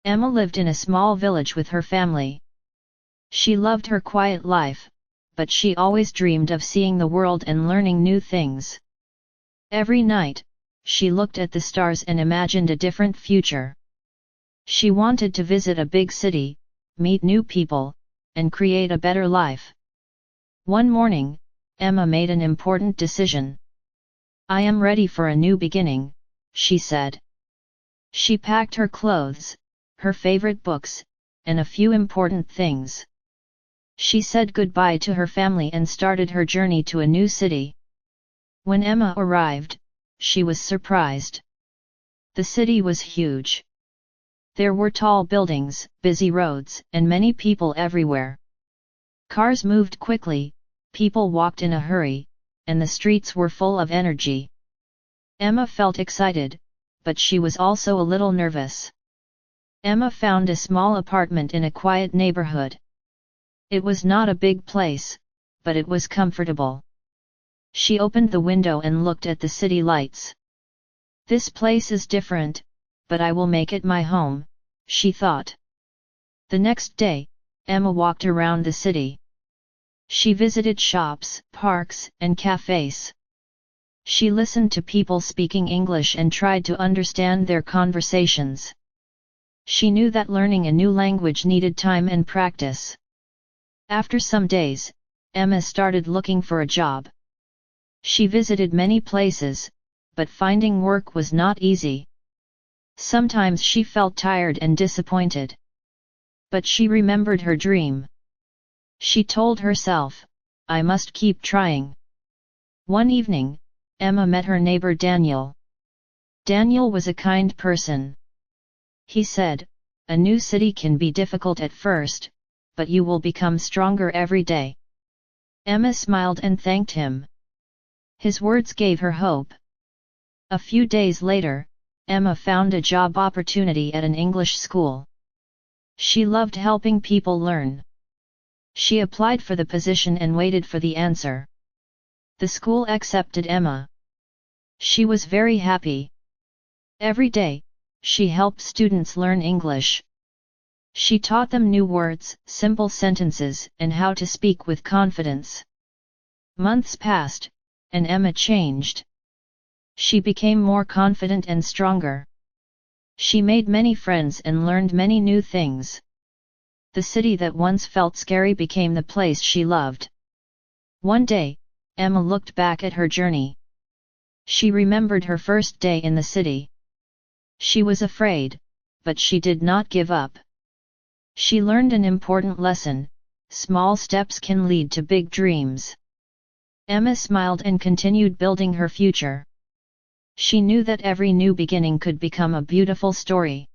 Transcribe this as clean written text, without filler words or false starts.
Emma lived in a small village with her family. She loved her quiet life, but she always dreamed of seeing the world and learning new things. Every night, she looked at the stars and imagined a different future. She wanted to visit a big city, meet new people, and create a better life. One morning, Emma made an important decision. "I am ready for a new beginning," she said. She packed her clothes, her favorite books, and a few important things. She said goodbye to her family and started her journey to a new city. When Emma arrived, she was surprised. The city was huge. There were tall buildings, busy roads, and many people everywhere. Cars moved quickly, people walked in a hurry, and the streets were full of energy. Emma felt excited, but she was also a little nervous. Emma found a small apartment in a quiet neighborhood. It was not a big place, but it was comfortable. She opened the window and looked at the city lights. "This place is different, but I will make it my home," she thought. The next day, Emma walked around the city. She visited shops, parks, and cafes. She listened to people speaking English and tried to understand their conversations. She knew that learning a new language needed time and practice. After some days, Emma started looking for a job. She visited many places, but finding work was not easy. Sometimes she felt tired and disappointed. But she remembered her dream. She told herself, "I must keep trying." One evening, Emma met her neighbor Daniel. Daniel was a kind person. He said, "A new city can be difficult at first, but you will become stronger every day." Emma smiled and thanked him. His words gave her hope. A few days later, Emma found a job opportunity at an English school. She loved helping people learn. She applied for the position and waited for the answer. The school accepted Emma. She was very happy. Every day, she helped students learn English. She taught them new words, simple sentences, and how to speak with confidence. Months passed, and Emma changed. She became more confident and stronger. She made many friends and learned many new things. The city that once felt scary became the place she loved. One day, Emma looked back at her journey. She remembered her first day in the city. She was afraid, but she did not give up. She learned an important lesson: small steps can lead to big dreams. Emma smiled and continued building her future. She knew that every new beginning could become a beautiful story.